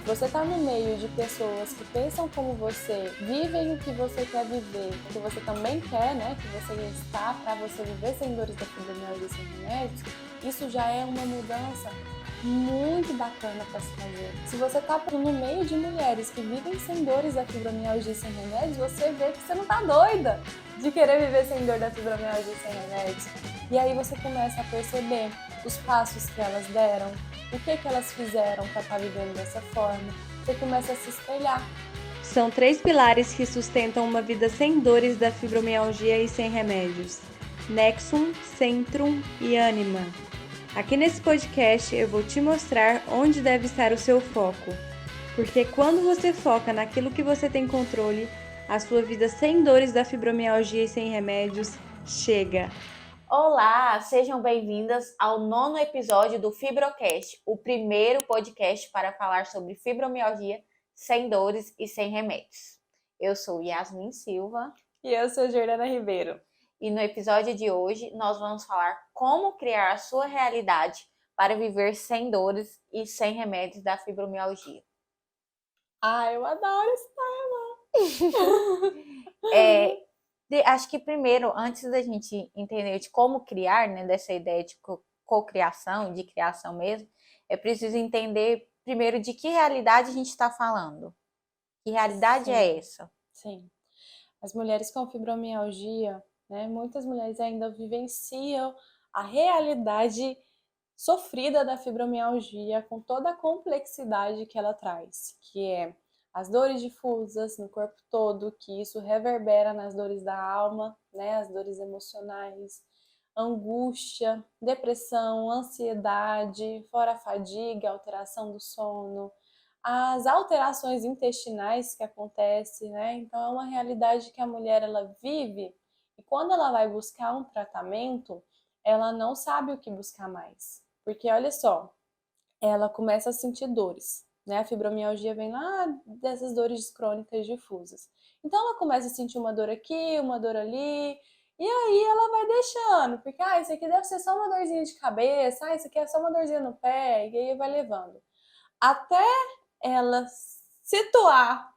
Você tá no meio de pessoas que pensam como você, vivem o que você quer viver, o que você também quer, né? Que você está para você viver sem dores da fibromialgia e sem remédios, isso já é uma mudança muito bacana para se fazer. Se você tá no meio de mulheres que vivem sem dores da fibromialgia e sem remédios, você vê que você não tá doida de querer viver sem dor da fibromialgia e sem remédios. E aí você começa a perceber os passos que elas deram, o que elas fizeram para estar vivendo dessa forma. Você começa a se espelhar. São 3 pilares que sustentam uma vida sem dores da fibromialgia e sem remédios: Nexum, Centrum e Anima. Aqui nesse podcast eu vou te mostrar onde deve estar o seu foco, porque quando você foca naquilo que você tem controle, a sua vida sem dores da fibromialgia e sem remédios chega. Olá, sejam bem-vindas ao 9º episódio do Fibrocast, o primeiro podcast para falar sobre fibromialgia sem dores e sem remédios. Eu sou Yasmin Silva. E eu sou Jordana Ribeiro. E no episódio de hoje nós vamos falar como criar a sua realidade para viver sem dores e sem remédios da fibromialgia. Eu adoro esse tema! Acho que primeiro, antes da gente entender de como criar, né, dessa ideia de cocriação, de criação mesmo, é preciso entender primeiro de que realidade a gente está falando. Que realidade é essa? Sim. As mulheres com fibromialgia, né, muitas mulheres ainda vivenciam a realidade sofrida da fibromialgia com toda a complexidade que ela traz, que é as dores difusas no corpo todo, que isso reverbera nas dores da alma, né, as dores emocionais, angústia, depressão, ansiedade, fora a fadiga, alteração do sono, as alterações intestinais que acontecem, né? Então é uma realidade que a mulher ela vive e quando ela vai buscar um tratamento, ela não sabe o que buscar mais. Porque olha só, ela começa a sentir dores, né? A fibromialgia vem lá dessas dores crônicas difusas. Então ela começa a sentir uma dor aqui, uma dor ali, e aí ela vai deixando, porque isso aqui deve ser só uma dorzinha de cabeça, isso aqui é só uma dorzinha no pé, e aí vai levando. Até ela situar,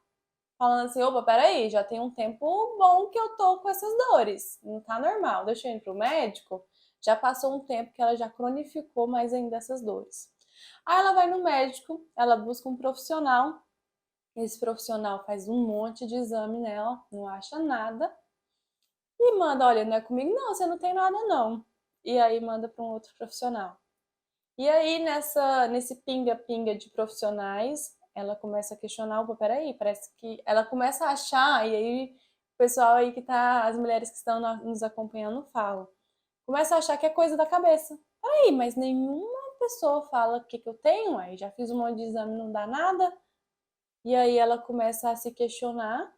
falando assim, opa, peraí, já tem um tempo bom que eu tô com essas dores, não tá normal, deixa eu ir pro médico, já passou um tempo que ela já cronificou mais ainda essas dores. Aí ela vai no médico, ela busca um profissional, esse profissional faz um monte de exame nela, não acha nada, e manda, olha, não é comigo não, você não tem nada não. E aí manda para um outro profissional. E aí nesse pinga-pinga de profissionais, ela começa a questionar, opa, peraí, parece que ela começa a achar, e aí o pessoal aí que tá, as mulheres que estão nos acompanhando falam, começa a achar que é coisa da cabeça. Peraí, mas nenhuma pessoa fala o que eu tenho, aí já fiz um monte de exame, não dá nada. E aí ela começa a se questionar,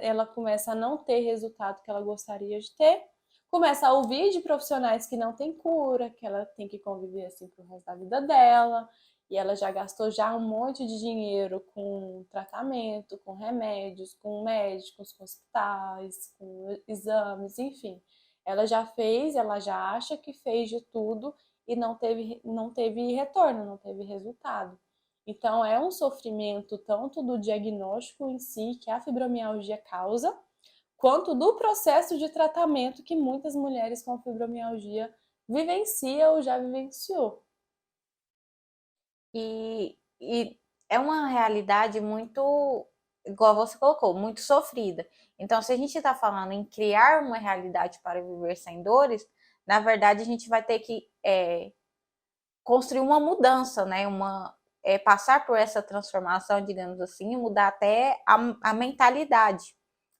ela começa a não ter resultado que ela gostaria de ter, começa a ouvir de profissionais que não tem cura, que ela tem que conviver assim pro resto da vida dela, e ela já gastou já um monte de dinheiro com tratamento, com remédios, com médicos, com hospitais, com exames, enfim. Ela já fez, ela já acha que fez de tudo e não teve retorno, não teve resultado. Então, é um sofrimento tanto do diagnóstico em si, que a fibromialgia causa, quanto do processo de tratamento que muitas mulheres com fibromialgia vivenciam ou já vivenciou. E é uma realidade muito, igual você colocou, muito sofrida. Então, se a gente está falando em criar uma realidade para viver sem dores, na verdade a gente vai ter que construir uma mudança, né? Passar por essa transformação, digamos assim, mudar até a mentalidade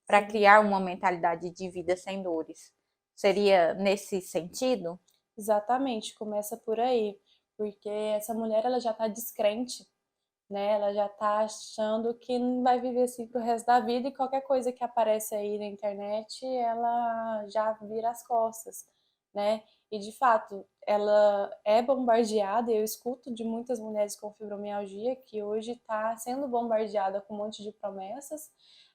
para criar uma mentalidade de vida sem dores. Seria nesse sentido? Exatamente, começa por aí, porque essa mulher ela já está descrente, né? Ela já está achando que não vai viver assim pro resto da vida e qualquer coisa que aparece aí na internet, ela já vira as costas, né? E de fato, ela é bombardeada, eu escuto de muitas mulheres com fibromialgia que hoje está sendo bombardeada com um monte de promessas.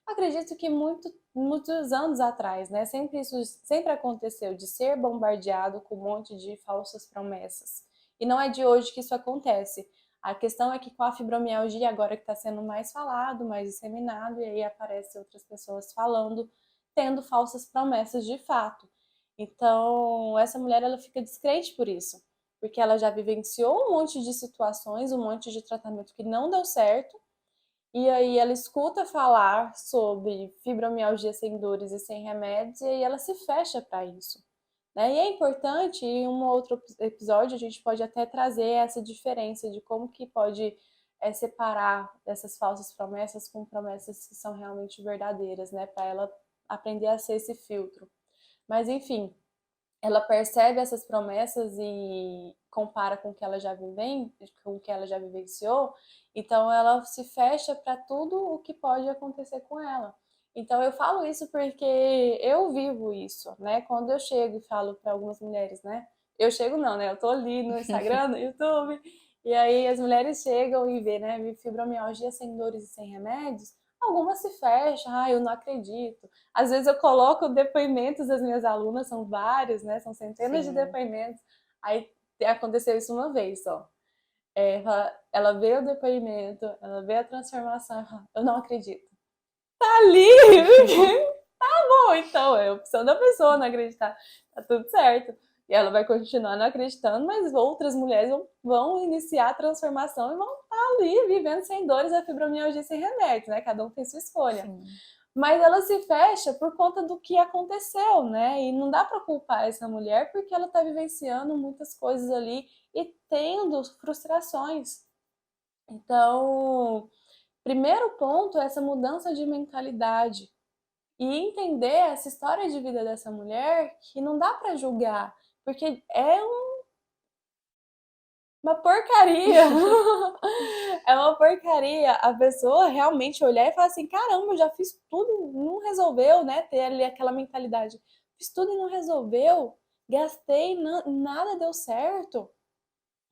Acredito que muitos anos atrás, né? Isso sempre aconteceu de ser bombardeado com um monte de falsas promessas. E não é de hoje que isso acontece. A questão é que com a fibromialgia, agora que está sendo mais falado, mais disseminado, e aí aparecem outras pessoas falando, tendo falsas promessas de fato. Então, essa mulher, ela fica descrente por isso, porque ela já vivenciou um monte de situações, um monte de tratamento que não deu certo, e aí ela escuta falar sobre fibromialgia sem dores e sem remédios, e aí ela se fecha para isso. Né? E é importante, em um outro episódio, a gente pode até trazer essa diferença de como que pode separar essas falsas promessas com promessas que são realmente verdadeiras, né? Para ela aprender a ser esse filtro. Mas, enfim, ela percebe essas promessas e compara com o que ela já com o que ela já vivenciou, então ela se fecha para tudo o que pode acontecer com ela. Então eu falo isso porque eu vivo isso, né? Quando eu chego e falo para algumas mulheres, né? Eu chego não, né? Eu tô ali no Instagram, no YouTube, e aí as mulheres chegam e vê, né? Fibromialgia sem dores e sem remédios. Algumas se fecham, eu não acredito. Às vezes eu coloco depoimentos das minhas alunas, são vários, né? São centenas de depoimentos. Aí aconteceu isso uma vez só. Ela vê o depoimento, ela vê a transformação, eu não acredito. Tá ali! Tá bom, então, é a opção da pessoa não acreditar. Tá tudo certo. E ela vai continuar não acreditando, mas outras mulheres vão iniciar a transformação e vão estar ali vivendo sem dores, a fibromialgia sem remédio, né? Cada um tem sua escolha. Sim. Mas ela se fecha por conta do que aconteceu, né? E não dá para culpar essa mulher porque ela está vivenciando muitas coisas ali e tendo frustrações. Então, primeiro ponto é essa mudança de mentalidade e entender essa história de vida dessa mulher que não dá para julgar, porque é uma porcaria. É uma porcaria a pessoa realmente olhar e falar assim, caramba, eu já fiz tudo, não resolveu, né? Ter ali aquela mentalidade. Fiz tudo e não resolveu. Gastei, nada deu certo.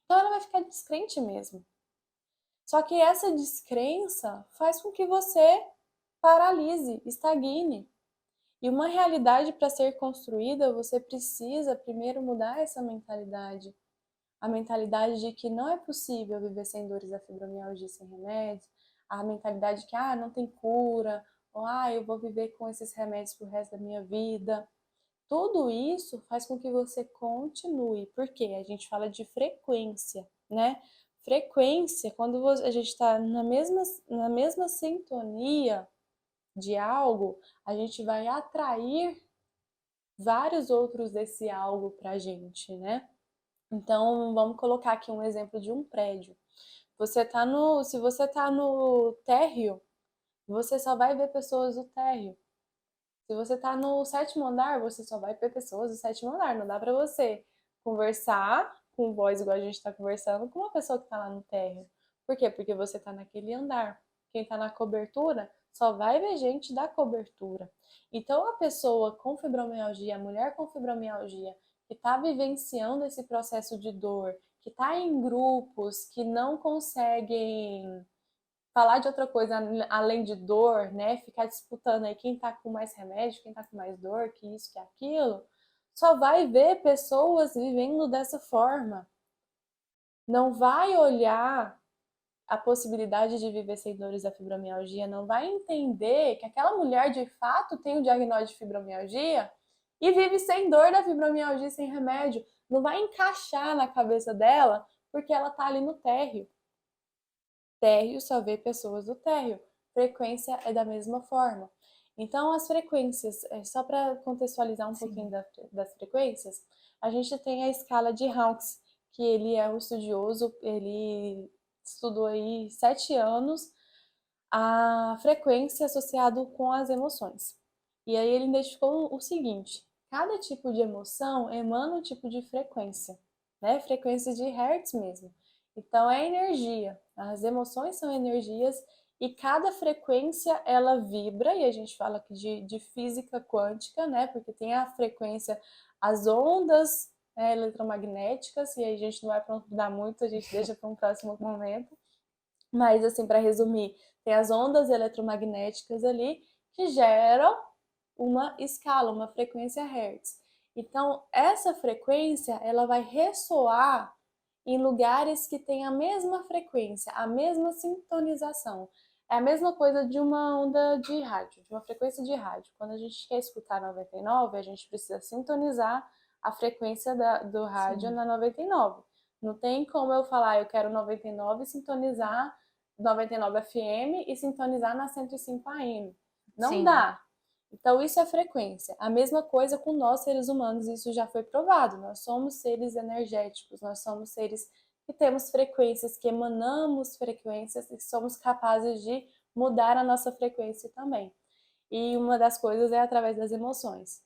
Então ela vai ficar descrente mesmo. Só que essa descrença faz com que você paralise, estagne. E uma realidade para ser construída, você precisa primeiro mudar essa mentalidade. A mentalidade de que não é possível viver sem dores da fibromialgia sem remédios, a mentalidade de que não tem cura, ou eu vou viver com esses remédios pro resto da minha vida. Tudo isso faz com que você continue, porque a gente fala de frequência, né? Frequência, quando a gente está na mesma sintonia de algo, a gente vai atrair vários outros desse algo pra gente, né? Então, vamos colocar aqui um exemplo de um prédio. Se você tá no térreo, você só vai ver pessoas do térreo. Se você tá no sétimo andar, você só vai ver pessoas do sétimo andar. Não dá para você conversar com voz igual a gente tá conversando com uma pessoa que tá lá no térreo. Por quê? Porque você tá naquele andar. Quem tá na cobertura só vai ver gente da cobertura. Então, a pessoa com fibromialgia, a mulher com fibromialgia, que está vivenciando esse processo de dor, que está em grupos que não conseguem falar de outra coisa além de dor, né? Ficar disputando aí quem tá com mais remédio, quem tá com mais dor, que isso, que aquilo, só vai ver pessoas vivendo dessa forma. Não vai olhar a possibilidade de viver sem dores da fibromialgia, não vai entender que aquela mulher de fato tem o diagnóstico de fibromialgia e vive sem dor da fibromialgia sem remédio. Não vai encaixar na cabeça dela porque ela tá ali no térreo. Térreo só vê pessoas do térreo. Frequência é da mesma forma. Então, as frequências, só para contextualizar um pouquinho das frequências, a gente tem a escala de Hawkes, que ele é um estudioso, ele estudou aí 7 anos a frequência associada com as emoções. E aí ele identificou o seguinte: cada tipo de emoção emana um tipo de frequência, né? Frequência de Hertz mesmo. Então é energia. As emoções são energias e cada frequência ela vibra, e a gente fala aqui de física quântica, né? Porque tem a frequência, as ondas eletromagnéticas, e aí a gente não vai aprofundar muito, a gente deixa para um próximo momento. Mas, assim, para resumir, tem as ondas eletromagnéticas ali que geram uma escala, uma frequência Hertz. Então, essa frequência, ela vai ressoar em lugares que têm a mesma frequência, a mesma sintonização. É a mesma coisa de uma onda de rádio, de uma frequência de rádio. Quando a gente quer escutar 99, a gente precisa sintonizar a frequência do rádio na 99. Não tem como eu falar, eu quero 99 e sintonizar 99 FM e sintonizar na 105 AM. Não dá. Então, isso é frequência. A mesma coisa com nós, seres humanos, isso já foi provado. Nós somos seres energéticos, nós somos seres que temos frequências, que emanamos frequências e somos capazes de mudar a nossa frequência também. E uma das coisas é através das emoções.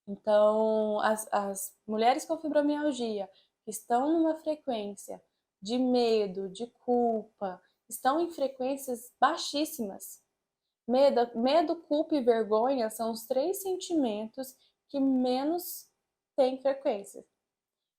Então, as mulheres com fibromialgia que estão numa frequência de medo, de culpa, estão em frequências baixíssimas. Medo, culpa e vergonha são os 3 sentimentos que menos têm frequência.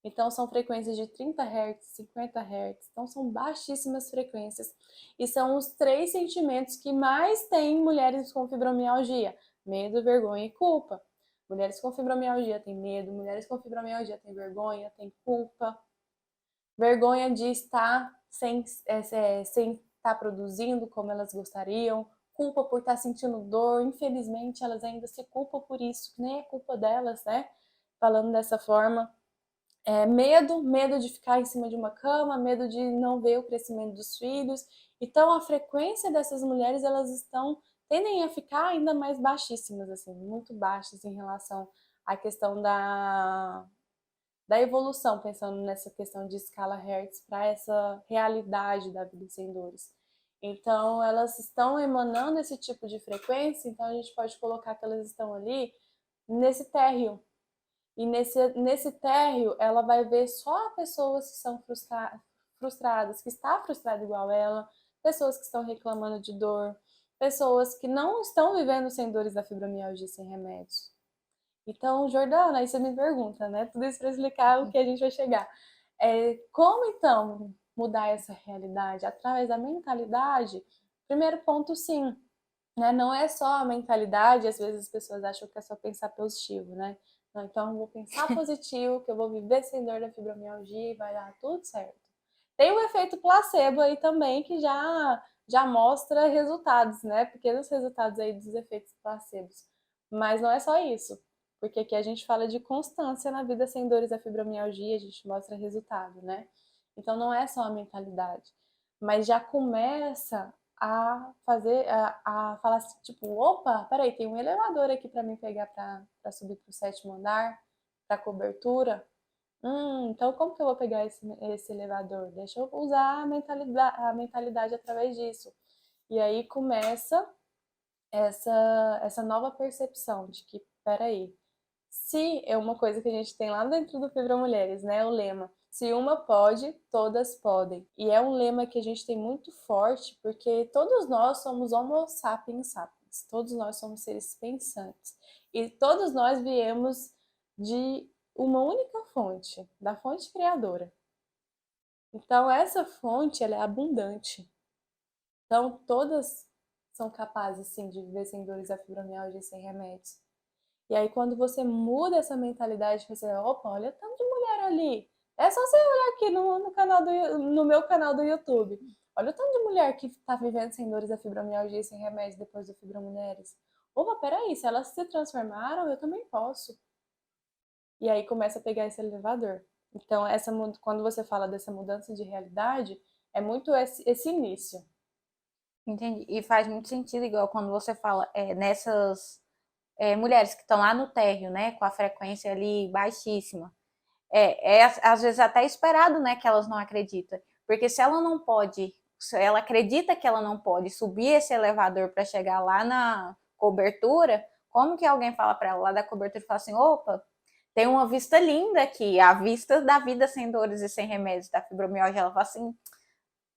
Então, são frequências de 30 Hz, 50 Hz. Então, são baixíssimas frequências. E são os 3 sentimentos que mais têm mulheres com fibromialgia: medo, vergonha e culpa. Mulheres com fibromialgia têm medo, mulheres com fibromialgia têm vergonha, têm culpa. Vergonha de estar sem estar produzindo como elas gostariam. Culpa por estar sentindo dor. Infelizmente, elas ainda se culpam por isso, que nem é culpa delas, né? Falando dessa forma. Medo de ficar em cima de uma cama, medo de não ver o crescimento dos filhos. Então, a frequência dessas mulheres, elas tendem a ficar ainda mais baixíssimas, assim, muito baixas em relação à questão da evolução, pensando nessa questão de escala Hertz para essa realidade da vida sem dores. Então, elas estão emanando esse tipo de frequência, então a gente pode colocar que elas estão ali nesse térreo. E nesse térreo, ela vai ver só pessoas que são frustradas, que está frustrada igual ela, pessoas que estão reclamando de dor, pessoas que não estão vivendo sem dores da fibromialgia, sem remédios. Então, Jordana, aí você me pergunta, né? Tudo isso para explicar o que a gente vai chegar. Como, então, mudar essa realidade? Através da mentalidade? Primeiro ponto, sim. Né? Não é só a mentalidade, às vezes as pessoas acham que é só pensar positivo, né? Não, então, eu vou pensar positivo, que eu vou viver sem dor da fibromialgia e vai dar tudo certo. Tem o efeito placebo aí também, que já mostra resultados, né? Pequenos resultados aí dos efeitos placebos. Mas não é só isso, porque aqui a gente fala de constância na vida sem dores da fibromialgia, a gente mostra resultado, né? Então não é só a mentalidade, mas já começa a fazer, a falar assim, tipo, opa, peraí, tem um elevador aqui para mim pegar para subir para o 7º andar, para cobertura. Então como que eu vou pegar esse elevador? Deixa eu usar a mentalidade através disso. E aí começa essa nova percepção de que, peraí, se é uma coisa que a gente tem lá dentro do Fibra Mulheres, né? O lema. Se uma pode, todas podem. E é um lema que a gente tem muito forte, porque todos nós somos Homo sapiens sapiens. Todos nós somos seres pensantes. E todos nós viemos de uma única fonte, da fonte criadora. Então, essa fonte, ela é abundante. Então, todas são capazes, sim, de viver sem dores da fibromialgia e sem remédios. E aí, quando você muda essa mentalidade, você, opa, olha tanto de mulher ali. É só você olhar aqui no meu canal do YouTube. Olha o tanto de mulher que está vivendo sem dores da fibromialgia e sem remédio depois do Fibromulheres. Opa, peraí, se elas se transformaram, eu também posso. E aí começa a pegar esse elevador. Então, quando você fala dessa mudança de realidade, é muito esse início. Entendi. E faz muito sentido, igual quando você fala nessas mulheres que estão lá no térreo, né, com a frequência ali baixíssima. Às vezes até esperado, né, que elas não acreditam. Porque se ela não pode, se ela acredita que ela não pode subir esse elevador para chegar lá na cobertura, como que alguém fala para ela lá da cobertura e fala assim, opa, tem uma vista linda aqui, a vista da vida sem dores e sem remédios da fibromialgia. Ela fala assim,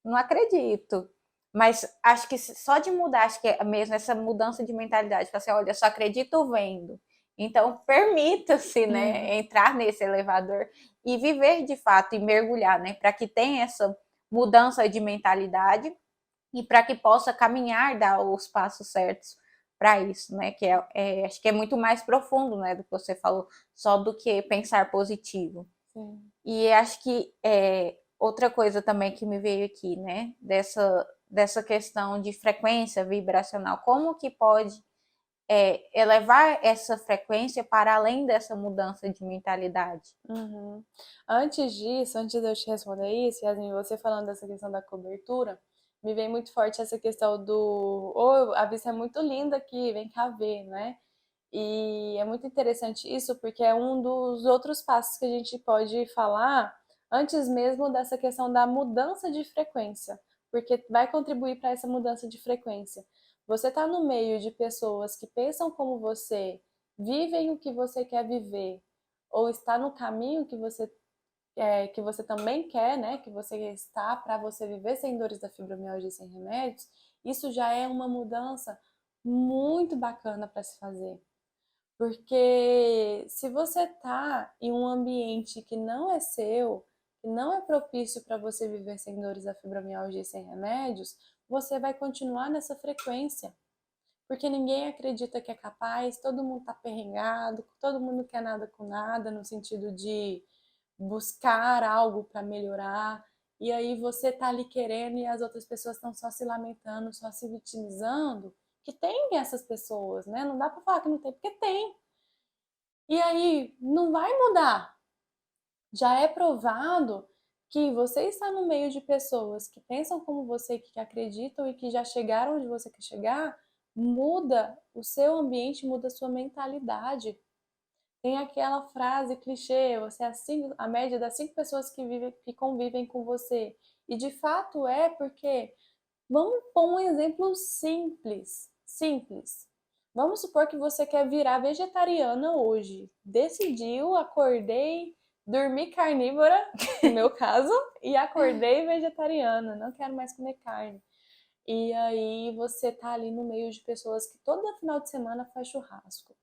não acredito. Mas acho que só de mudar, acho que é mesmo essa mudança de mentalidade, assim, olha, só acredito vendo. Então, permita-se, né, entrar nesse elevador e viver de fato e mergulhar, né, para que tenha essa mudança de mentalidade e para que possa caminhar, dar os passos certos para isso, né, que acho que é muito mais profundo, né, do que você falou, só do que pensar positivo. Sim. E acho que outra coisa também que me veio aqui, né? Dessa questão de frequência vibracional. Como que pode elevar essa frequência para além dessa mudança de mentalidade? Uhum. Antes disso, antes de eu te responder isso, Yasmin, você falando dessa questão da cobertura, me vem muito forte essa questão do, oh, a vista é muito linda aqui, vem cá ver, né? E é muito interessante isso, porque é um dos outros passos que a gente pode falar antes mesmo dessa questão da mudança de frequência, porque vai contribuir para essa mudança de frequência. Você está no meio de pessoas que pensam como você, vivem o que você quer viver, ou está no caminho que você também quer, né? Que você está para você viver sem dores da fibromialgia e sem remédios, isso já é uma mudança muito bacana para se fazer. Porque se você está em um ambiente que não é seu, que não é propício para você viver sem dores da fibromialgia e sem remédios, você vai continuar nessa frequência. Porque ninguém acredita que é capaz, todo mundo está perrengado, todo mundo quer nada com nada, no sentido de buscar algo para melhorar. E aí você tá ali querendo e as outras pessoas estão só se lamentando, só se vitimizando. Que tem essas pessoas, né? Não dá para falar que não tem, porque tem. E aí não vai mudar. Já é provado que você está no meio de pessoas que pensam como você, que acreditam e que já chegaram onde você quer chegar, muda o seu ambiente, muda a sua mentalidade. Tem aquela frase clichê, você é a média das 5 pessoas que convivem com você. E de fato é porque, vamos pôr um exemplo simples, simples. Vamos supor que você quer virar vegetariana hoje. Decidiu, acordei, dormi carnívora, no meu caso, e acordei vegetariana, não quero mais comer carne. E aí você tá ali no meio de pessoas que todo final de semana faz churrasco.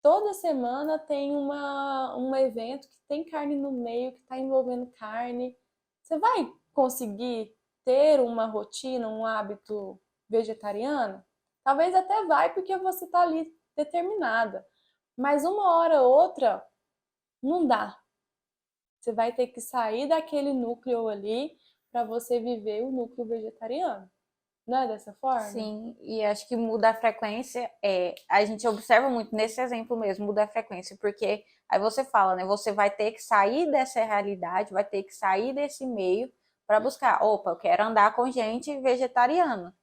Toda semana tem um evento que tem carne no meio, que está envolvendo carne. Você vai conseguir ter uma rotina, um hábito vegetariano? Talvez até vai, porque você está ali determinada. Mas uma hora ou outra, não dá. Você vai ter que sair daquele núcleo ali para você viver o núcleo vegetariano. Não é dessa forma? Sim, e acho que muda a frequência, a gente observa muito nesse exemplo mesmo, muda a frequência, porque aí você fala, né, você vai ter que sair dessa realidade, vai ter que sair desse meio para buscar, opa, eu quero andar com gente vegetariana.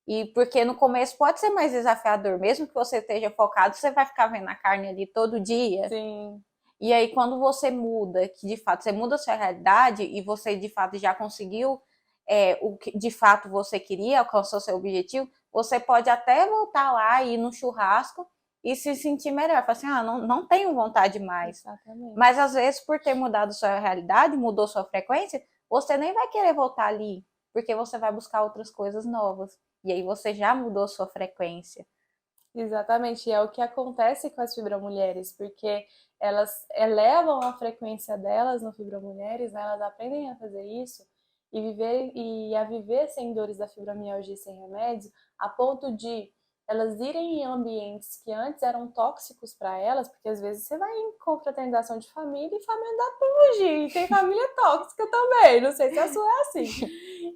E porque no começo pode ser mais desafiador, mesmo que você esteja focado, você vai ficar vendo a carne ali todo dia. Sim. E aí quando você muda, que de fato você muda a sua realidade e você de fato já conseguiu o que de fato você queria, alcançou seu objetivo, você pode até voltar lá e ir no churrasco e se sentir melhor. Falar assim, não tenho vontade mais. Exatamente. Mas às vezes, por ter mudado sua realidade, mudou sua frequência, você nem vai querer voltar ali, porque você vai buscar outras coisas novas. E aí você já mudou sua frequência. Exatamente, e é o que acontece com as fibromulheres, porque elas elevam a frequência delas no fibromulheres, né? Elas aprendem a fazer isso e a viver sem dores da fibromialgia e sem remédios, a ponto de elas irem em ambientes que antes eram tóxicos para elas, porque às vezes você vai em confraternização de família e família dá pra fugir, e tem família tóxica também, não sei se a sua é assim,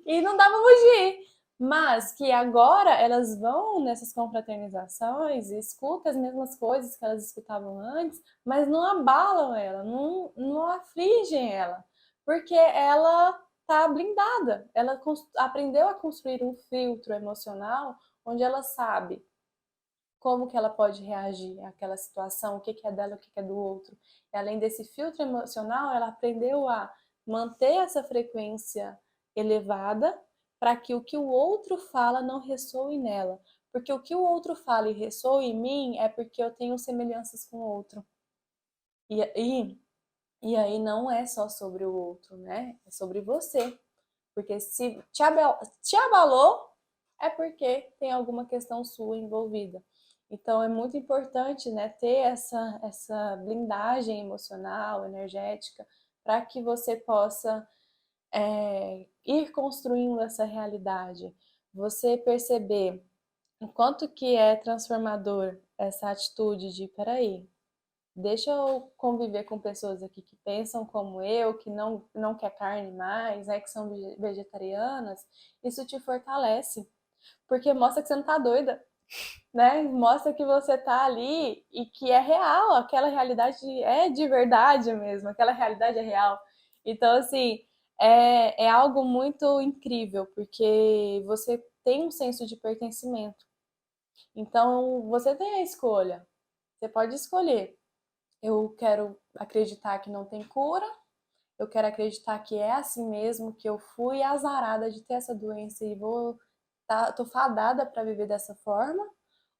e não dá pra fugir. Mas que agora elas vão nessas confraternizações e escutam as mesmas coisas que elas escutavam antes, mas não abalam ela, não afligem ela, porque ela tá blindada. Ela aprendeu a construir um filtro emocional onde ela sabe como que ela pode reagir àquela situação, o que é dela, o que é do outro. E além desse filtro emocional, ela aprendeu a manter essa frequência elevada para que o que o outro fala não ressoe nela. Porque o que o outro fala e ressoa em mim é porque eu tenho semelhanças com o outro. E, e, e aí não é só sobre o outro, né? É sobre você. Porque se te abalou, é porque tem alguma questão sua envolvida. Então é muito importante, né, ter essa blindagem emocional, energética, para que você possa ir construindo essa realidade. Você perceber o quanto que é transformador essa atitude de, peraí, deixa eu conviver com pessoas aqui que pensam como eu, que não quer carne mais, né, que são vegetarianas, isso te fortalece, porque mostra que você não tá doida, né? Mostra que você tá ali e que é real, aquela realidade é de verdade mesmo, aquela realidade é real. Então, assim, é algo muito incrível, porque você tem um senso de pertencimento. Então, você tem a escolha. Você pode escolher. Eu quero acreditar que não tem cura, eu quero acreditar que é assim mesmo, que eu fui azarada de ter essa doença e tô fadada para viver dessa forma,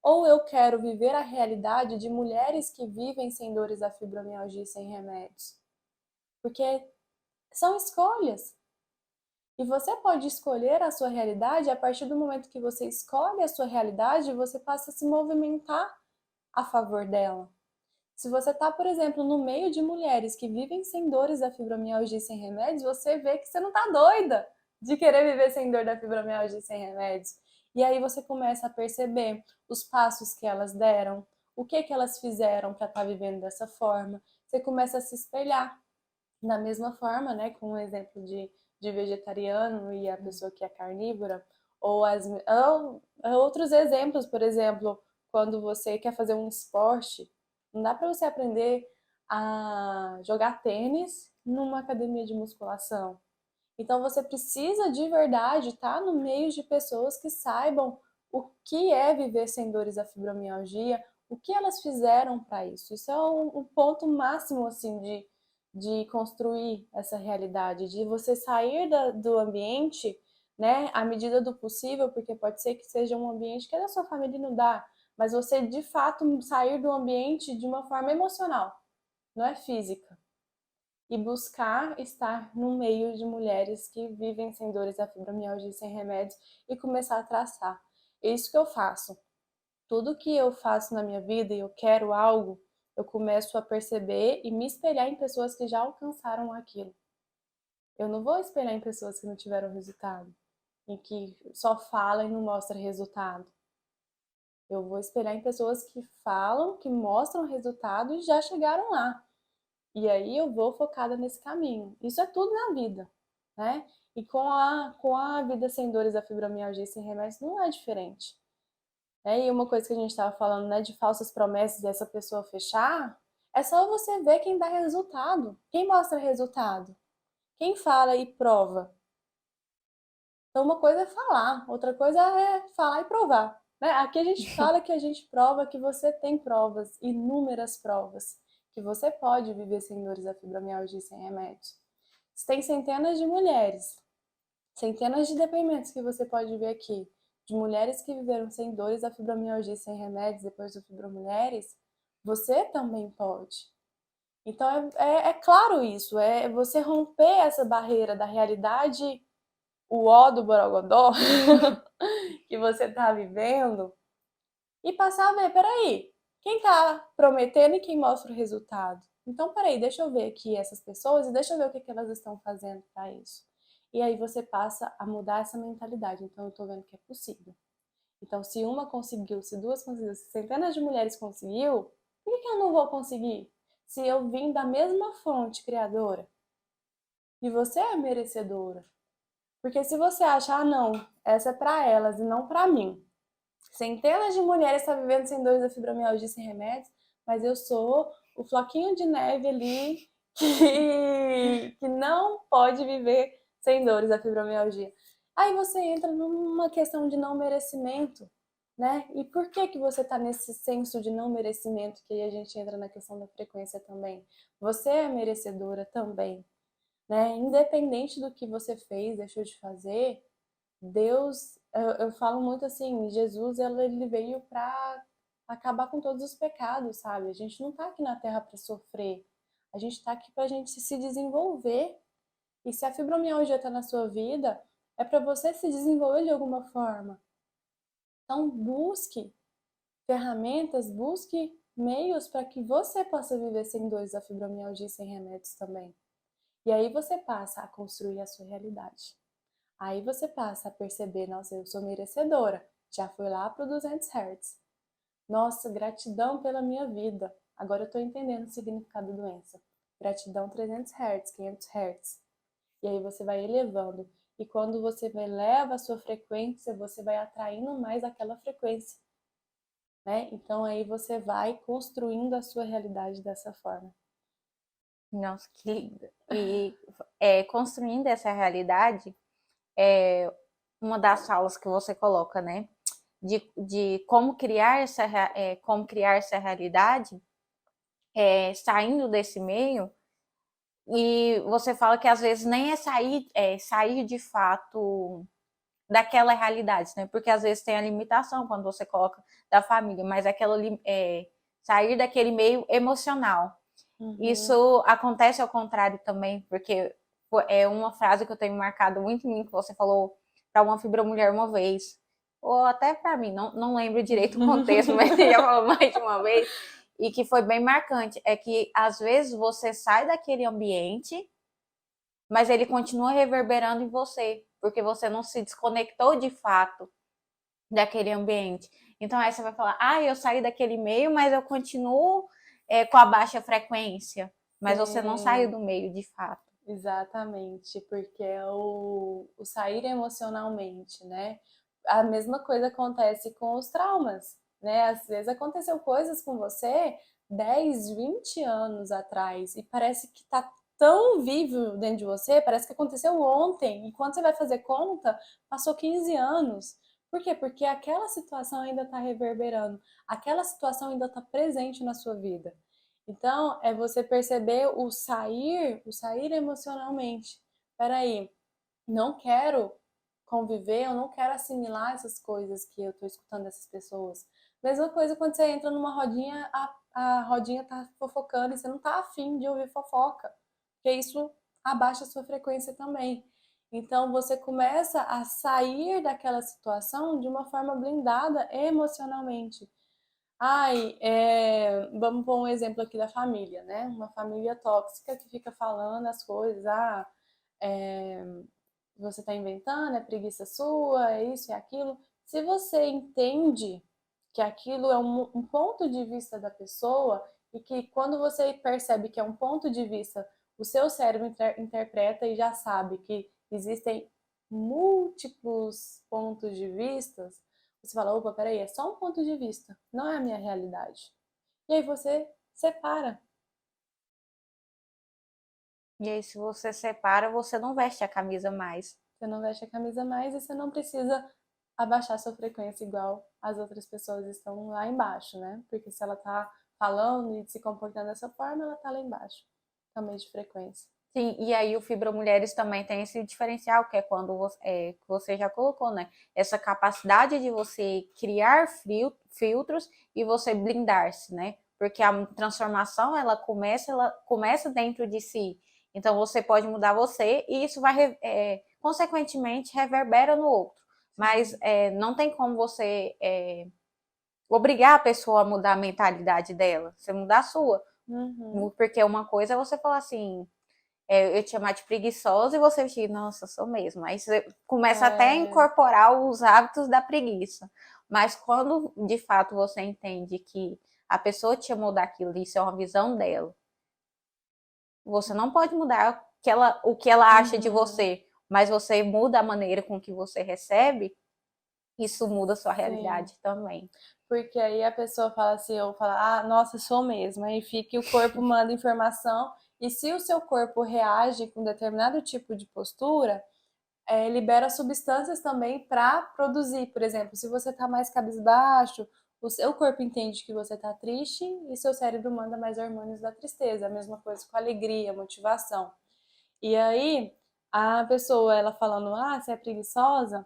ou eu quero viver a realidade de mulheres que vivem sem dores da fibromialgia e sem remédios. Porque são escolhas. E você pode escolher a sua realidade, e a partir do momento que você escolhe a sua realidade, você passa a se movimentar a favor dela. Se você está, por exemplo, no meio de mulheres que vivem sem dores da fibromialgia e sem remédios, você vê que você não está doida de querer viver sem dor da fibromialgia e sem remédios. E aí você começa a perceber os passos que elas deram, o que elas fizeram para estar vivendo dessa forma. Você começa a se espelhar da mesma forma, né, com o exemplo de vegetariano e a pessoa que é carnívora, ou outros exemplos, por exemplo, quando você quer fazer um esporte, não dá para você aprender a jogar tênis numa academia de musculação. Então você precisa de verdade estar no meio de pessoas que saibam o que é viver sem dores da fibromialgia, o que elas fizeram para isso. Isso é um ponto máximo assim de construir essa realidade, de você sair do ambiente, né, à medida do possível, porque pode ser que seja um ambiente que é da sua família e não dá, mas você de fato sair do ambiente de uma forma emocional, não é física, e buscar estar no meio de mulheres que vivem sem dores da fibromialgia e sem remédios e começar a traçar. É isso que eu faço. Tudo que eu faço na minha vida e eu quero algo, eu começo a perceber e me espelhar em pessoas que já alcançaram aquilo. Eu não vou espelhar em pessoas que não tiveram resultado, em que só fala e não mostra resultado. Eu vou espelhar em pessoas que falam, que mostram resultado e já chegaram lá. E aí eu vou focada nesse caminho. Isso é tudo na vida, né? E com a vida sem dores da fibromialgia e sem remédios não é diferente. E uma coisa que a gente estava falando, né, de falsas promessas dessa pessoa fechar, é só você ver quem dá resultado, quem mostra resultado, quem fala e prova. Então uma coisa é falar, outra coisa é falar e provar. Né? Aqui a gente fala que a gente prova que você tem provas, inúmeras provas, que você pode viver sem dores da fibromialgia e sem remédios. Você tem centenas de mulheres, centenas de depoimentos que você pode ver aqui, de mulheres que viveram sem dores da fibromialgia e sem remédios depois do Fibromulheres, você também pode. Então é claro isso, é você romper essa barreira da realidade, o ó do borogodó que você está vivendo e passar a ver, peraí, quem está prometendo e quem mostra o resultado? Então, peraí, deixa eu ver aqui essas pessoas e deixa eu ver o que elas estão fazendo para isso. E aí você passa a mudar essa mentalidade. Então, eu estou vendo que é possível. Então, se uma conseguiu, se duas conseguiu, se centenas de mulheres conseguiu, por que eu não vou conseguir? Se eu vim da mesma fonte criadora. E você é merecedora. Porque se você acha, ah, não, essa é para elas e não para mim. Centenas de mulheres estão vivendo sem dores da fibromialgia sem remédios, mas eu sou o floquinho de neve ali que não pode viver sem dores da fibromialgia. Aí você entra numa questão de não merecimento, né? E por que que você está nesse senso de não merecimento, que aí a gente entra na questão da frequência também? Você é merecedora também, né? Independente do que você fez, deixou de fazer, Deus, eu falo muito assim, Jesus, ele veio para acabar com todos os pecados, sabe? A gente não tá aqui na Terra para sofrer, a gente tá aqui para a gente se desenvolver. E se a fibromialgia tá na sua vida, é para você se desenvolver de alguma forma. Então, busque ferramentas, busque meios para que você possa viver sem dores da fibromialgia e sem remédios também. E aí você passa a construir a sua realidade. Aí você passa a perceber, nossa, eu sou merecedora. Já fui lá pro 200 Hz. Nossa, gratidão pela minha vida. agora eu tô entendendo o significado da doença. Gratidão 300 Hz, 500 Hz. E aí você vai elevando. E quando você eleva a sua frequência, você vai atraindo mais aquela frequência, né? Então aí você vai construindo a sua realidade dessa forma. Nossa, que lindo. E construindo essa realidade, uma das falas que você coloca, né? De como criar essa realidade, saindo desse meio, e você fala que às vezes nem sair de fato daquela realidade, né? Porque às vezes tem a limitação quando você coloca da família, mas sair daquele meio emocional. Isso acontece ao contrário também, porque é uma frase que eu tenho marcado muito em mim, que você falou para uma fibromulher uma vez, ou até para mim, não lembro direito o contexto, mas já falou mais de uma vez, e que foi bem marcante, é que às vezes você sai daquele ambiente, mas ele continua reverberando em você, porque você não se desconectou de fato daquele ambiente. Então aí você vai falar, eu saí daquele meio, mas eu continuo com a baixa frequência, mas você não saiu do meio de fato. Exatamente, porque é o sair emocionalmente, né? A mesma coisa acontece com os traumas, né? Às vezes aconteceu coisas com você 10, 20 anos atrás e parece que tá tão vivo dentro de você, parece que aconteceu ontem, e quando você vai fazer conta, passou 15 anos. Por quê? Porque aquela situação ainda está reverberando, aquela situação ainda está presente na sua vida. Então, é você perceber o sair emocionalmente. Peraí, não quero conviver, eu não quero assimilar essas coisas que eu tô escutando dessas pessoas. Mesma coisa quando você entra numa rodinha, a rodinha tá fofocando e você não tá afim de ouvir fofoca, porque isso abaixa a sua frequência também. Então, você começa a sair daquela situação de uma forma blindada emocionalmente. Vamos pôr um exemplo aqui da família, né? Uma família tóxica que fica falando as coisas, é, você está inventando, é preguiça sua, é isso, é aquilo. Se você entende que aquilo é um ponto de vista da pessoa e que quando você percebe que é um ponto de vista, o seu cérebro interpreta e já sabe que existem múltiplos pontos de vista, você fala, opa, peraí, é só um ponto de vista, não é a minha realidade. E aí você separa. E aí, se você separa, você não veste a camisa mais. Você não veste a camisa mais e você não precisa abaixar sua frequência igual as outras pessoas estão lá embaixo, né? Porque se ela tá falando e se comportando dessa forma, ela tá lá embaixo, também de frequência. Sim, e aí o Fibra Mulheres também tem esse diferencial, que é quando você já colocou, né? Essa capacidade de você criar filtros e você blindar-se, né? Porque a transformação, ela começa dentro de si. Então, você pode mudar você e isso vai, consequentemente, reverbera no outro. Mas não tem como você obrigar a pessoa a mudar a mentalidade dela. Você mudar a sua. Porque uma coisa é você falar assim, eu te chamar de preguiçosa e você diz, nossa, sou mesmo. Aí você começa até a incorporar os hábitos da preguiça. Mas quando de fato você entende que a pessoa te chamou daquilo, isso é uma visão dela, você não pode mudar o que ela acha de você, mas você muda a maneira com que você recebe, isso muda a sua realidade também. Porque aí a pessoa fala assim, eu falo, nossa, sou mesmo. Aí fica e o corpo manda informação. E se o seu corpo reage com determinado tipo de postura, libera substâncias também para produzir. Por exemplo, se você está mais cabisbaixo, o seu corpo entende que você está triste e seu cérebro manda mais hormônios da tristeza. A mesma coisa com alegria, motivação. E aí, a pessoa, ela falando, você é preguiçosa,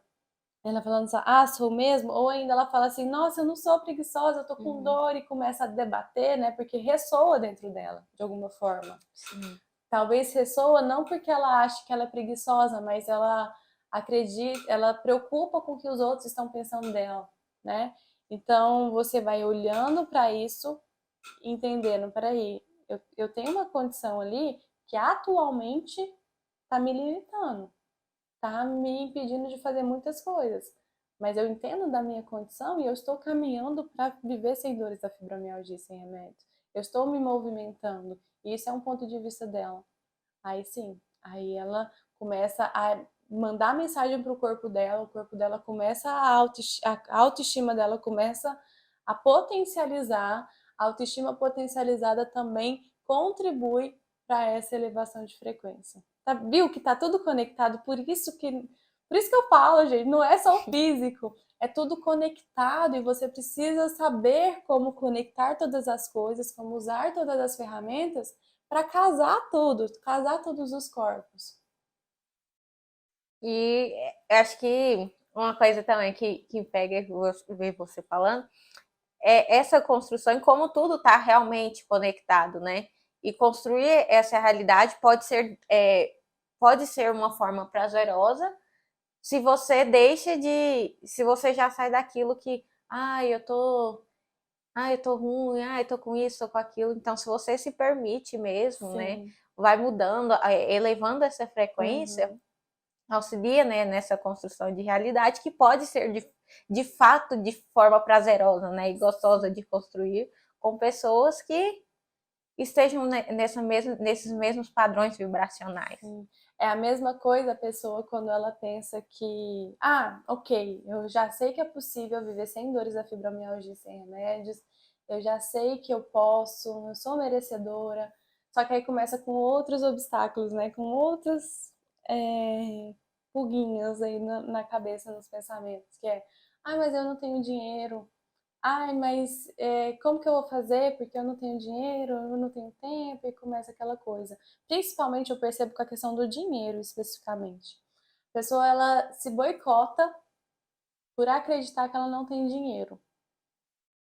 ela falando assim, sou mesmo? Ou ainda ela fala assim, nossa, eu não sou preguiçosa, eu tô com dor, e começa a debater, né? Porque ressoa dentro dela, de alguma forma. Sim. Talvez ressoa não porque ela acha que ela é preguiçosa, mas ela acredita, ela preocupa com o que os outros estão pensando dela, né? Então você vai olhando para isso, entendendo, peraí, eu tenho uma condição ali que atualmente tá me limitando, tá me impedindo de fazer muitas coisas. Mas eu entendo da minha condição e eu estou caminhando para viver sem dores da fibromialgia, sem remédio. eu estou me movimentando. E isso é um ponto de vista dela. Aí sim, aí ela começa a mandar mensagem para o corpo dela começa a autoestima dela começa a potencializar, a autoestima potencializada também contribui para essa elevação de frequência. Tá, viu que tá tudo conectado, por isso que eu falo, gente, não é só o físico, é tudo conectado e você precisa saber como conectar todas as coisas, como usar todas as ferramentas para casar tudo, casar todos os corpos. E acho que uma coisa também que pega ver você falando é essa construção e como tudo está realmente conectado, né? E construir essa realidade pode ser uma forma prazerosa se você deixa se você já sai daquilo que, eu tô ruim, eu tô com isso, tô com aquilo. Então, se você se permite mesmo, né, Sim. vai mudando, elevando essa frequência, auxilia, né, nessa construção de realidade que pode ser de fato de forma prazerosa, né, e gostosa de construir com pessoas que estejam nesses mesmos padrões vibracionais. Sim. É a mesma coisa a pessoa quando ela pensa que, ok, eu já sei que é possível viver sem dores da fibromialgia, sem remédios, eu já sei que eu posso, eu sou merecedora, só que aí começa com outros obstáculos, né, com outras pulguinhas aí na cabeça, nos pensamentos, que é, mas eu não tenho dinheiro, mas como que eu vou fazer? Porque eu não tenho dinheiro, eu não tenho tempo, e começa aquela coisa. Principalmente eu percebo com a questão do dinheiro, especificamente. A pessoa, ela se boicota por acreditar que ela não tem dinheiro,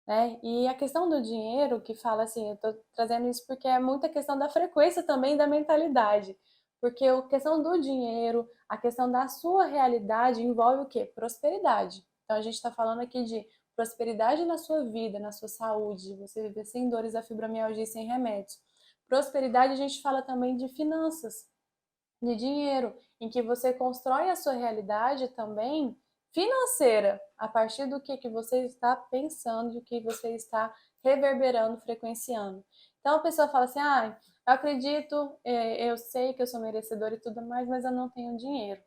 né? E a questão do dinheiro, que fala assim, eu tô trazendo isso porque é muita questão da frequência também da mentalidade. Porque a questão do dinheiro, a questão da sua realidade envolve o quê? Prosperidade. Então a gente está falando aqui de prosperidade na sua vida, na sua saúde, você viver sem dores da fibromialgia e sem remédios. Prosperidade a gente fala também de finanças, de dinheiro, em que você constrói a sua realidade também financeira, a partir do que você está pensando, do que você está reverberando, frequenciando. Então a pessoa fala assim, eu acredito, eu sei que eu sou merecedora e tudo mais, mas eu não tenho dinheiro.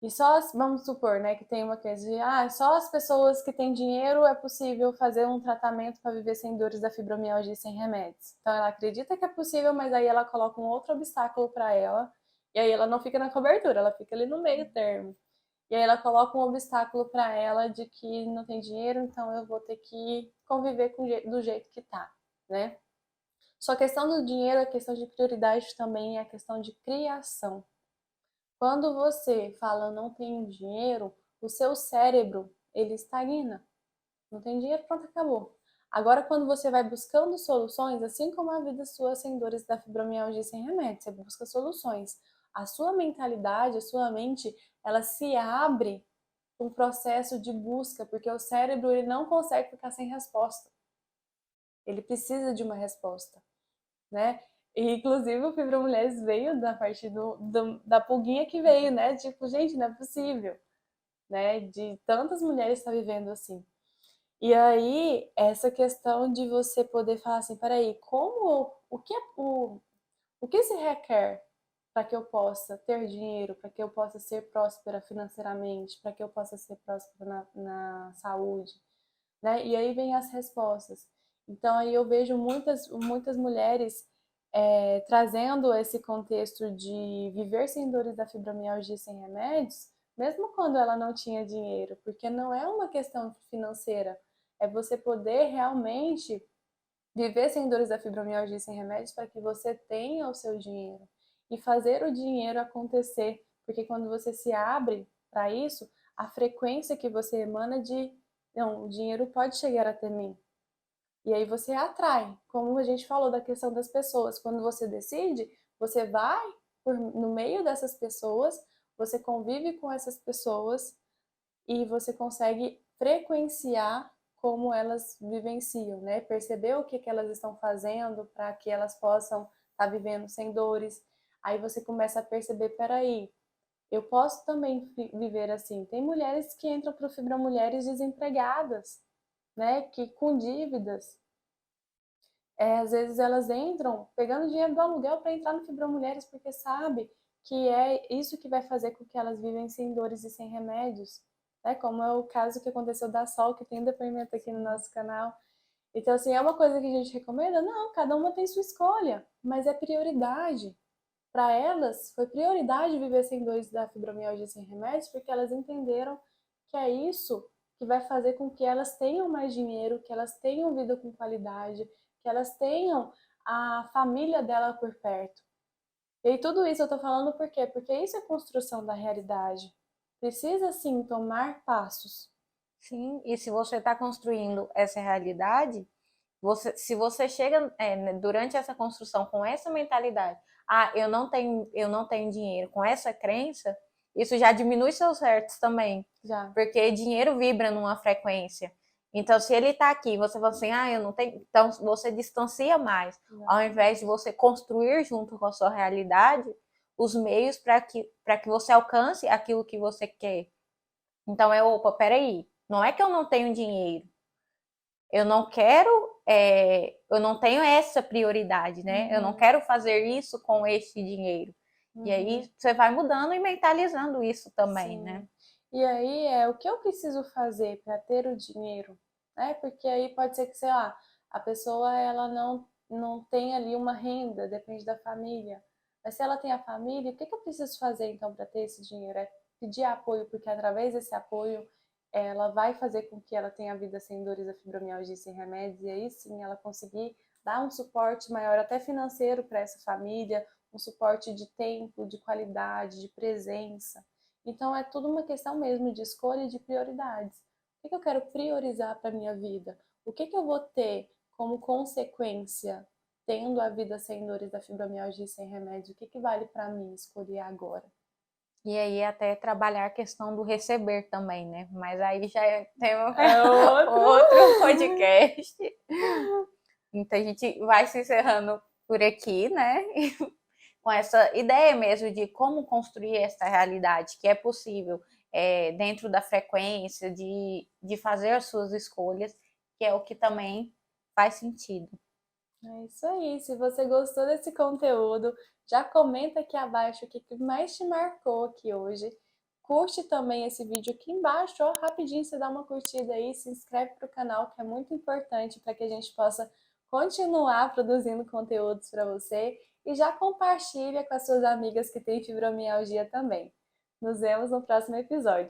E só, vamos supor, né, que tem uma coisa de, só as pessoas que têm dinheiro é possível fazer um tratamento para viver sem dores da fibromialgia e sem remédios. Então ela acredita que é possível, mas aí ela coloca um outro obstáculo para ela, e aí ela não fica na cobertura, ela fica ali no meio termo. E aí ela coloca um obstáculo para ela de que não tem dinheiro, então eu vou ter que conviver do jeito que tá, né? Só a questão do dinheiro, a questão de prioridade também é a questão de criação. Quando você fala não tenho dinheiro, o seu cérebro, ele estagna. Não tem dinheiro, pronto, acabou. Agora, quando você vai buscando soluções, assim como a vida sua sem dores da fibromialgia e sem remédio, você busca soluções. A sua mentalidade, a sua mente, ela se abre para um processo de busca, porque o cérebro ele não consegue ficar sem resposta. Ele precisa de uma resposta, né? E, inclusive, o Fibra Mulheres veio da parte da pulguinha que veio, né? Tipo, gente, não é possível, né? De tantas mulheres estar vivendo assim. E aí, essa questão de você poder falar assim, peraí, o que se requer para que eu possa ter dinheiro, para que eu possa ser próspera financeiramente, para que eu possa ser próspera na saúde, né? E aí vem as respostas. Então aí eu vejo muitas mulheres trazendo esse contexto de viver sem dores da fibromialgia e sem remédios, mesmo quando ela não tinha dinheiro, porque não é uma questão financeira, é você poder realmente viver sem dores da fibromialgia e sem remédios para que você tenha o seu dinheiro e fazer o dinheiro acontecer, porque quando você se abre para isso, a frequência que você emana de não, o dinheiro pode chegar até mim. E aí você atrai, como a gente falou da questão das pessoas. Quando você decide, você vai no meio dessas pessoas, você convive com essas pessoas e você consegue frequenciar como elas vivenciam, né? Perceber o que elas estão fazendo para que elas possam estar vivendo sem dores. Aí você começa a perceber, peraí, eu posso também viver assim. Tem mulheres que entram para o Fibra Mulheres desempregadas, né? Que com dívidas. às vezes elas entram pegando dinheiro do aluguel para entrar no Fibromulheres porque sabe que é isso que vai fazer com que elas vivem sem dores e sem remédios, né? Como é o caso que aconteceu da Sol, que tem depoimento aqui no nosso canal. Então, assim, é uma coisa que a gente recomenda? Não, cada uma tem sua escolha, mas é prioridade. Para elas, foi prioridade viver sem dores da fibromialgia sem remédios, porque elas entenderam que é isso que vai fazer com que elas tenham mais dinheiro, que elas tenham vida com qualidade, que elas tenham a família dela por perto. E aí, tudo isso eu tô falando por quê? Porque isso é construção da realidade. Precisa, sim, tomar passos. Sim, e se você está construindo essa realidade, se você chega durante essa construção com essa mentalidade, eu não tenho dinheiro, com essa crença, isso já diminui seus hertz também. Já. Porque dinheiro vibra numa frequência. Então, se ele está aqui, você fala assim, eu não tenho. Então, você distancia mais. Ao invés de você construir junto com a sua realidade os meios para que você alcance aquilo que você quer. Então, opa, peraí, não é que eu não tenho dinheiro. Eu não quero, eu não tenho essa prioridade, né? Eu não quero fazer isso com este dinheiro. E aí você vai mudando e mentalizando isso também, Sim. né? E aí o que eu preciso fazer para ter o dinheiro, né? Porque aí pode ser que, sei lá, a pessoa ela não tem ali uma renda, depende da família. Mas se ela tem a família, o que eu preciso fazer então para ter esse dinheiro? É pedir apoio, porque através desse apoio ela vai fazer com que ela tenha a vida sem dores da fibromialgia e sem remédios, e aí sim ela conseguir dar um suporte maior, até financeiro, para essa família, um suporte de tempo, de qualidade, de presença. Então é tudo uma questão mesmo de escolha e de prioridades. O que eu quero priorizar para a minha vida? O que eu vou ter como consequência tendo a vida sem dores da fibromialgia e sem remédio? O que vale para mim escolher agora? E aí até trabalhar a questão do receber também, né? Mas aí já tem outro podcast. Então a gente vai se encerrando por aqui, né? Com essa ideia mesmo de como construir essa realidade, que é possível dentro da frequência, de fazer as suas escolhas, que é o que também faz sentido. É isso aí. Se você gostou desse conteúdo, já comenta aqui abaixo o que mais te marcou aqui hoje. Curte também esse vídeo aqui embaixo, ó, rapidinho você dá uma curtida aí, se inscreve para o canal, que é muito importante para que a gente possa continuar produzindo conteúdos para você e já compartilha com as suas amigas que têm fibromialgia também. Nos vemos no próximo episódio.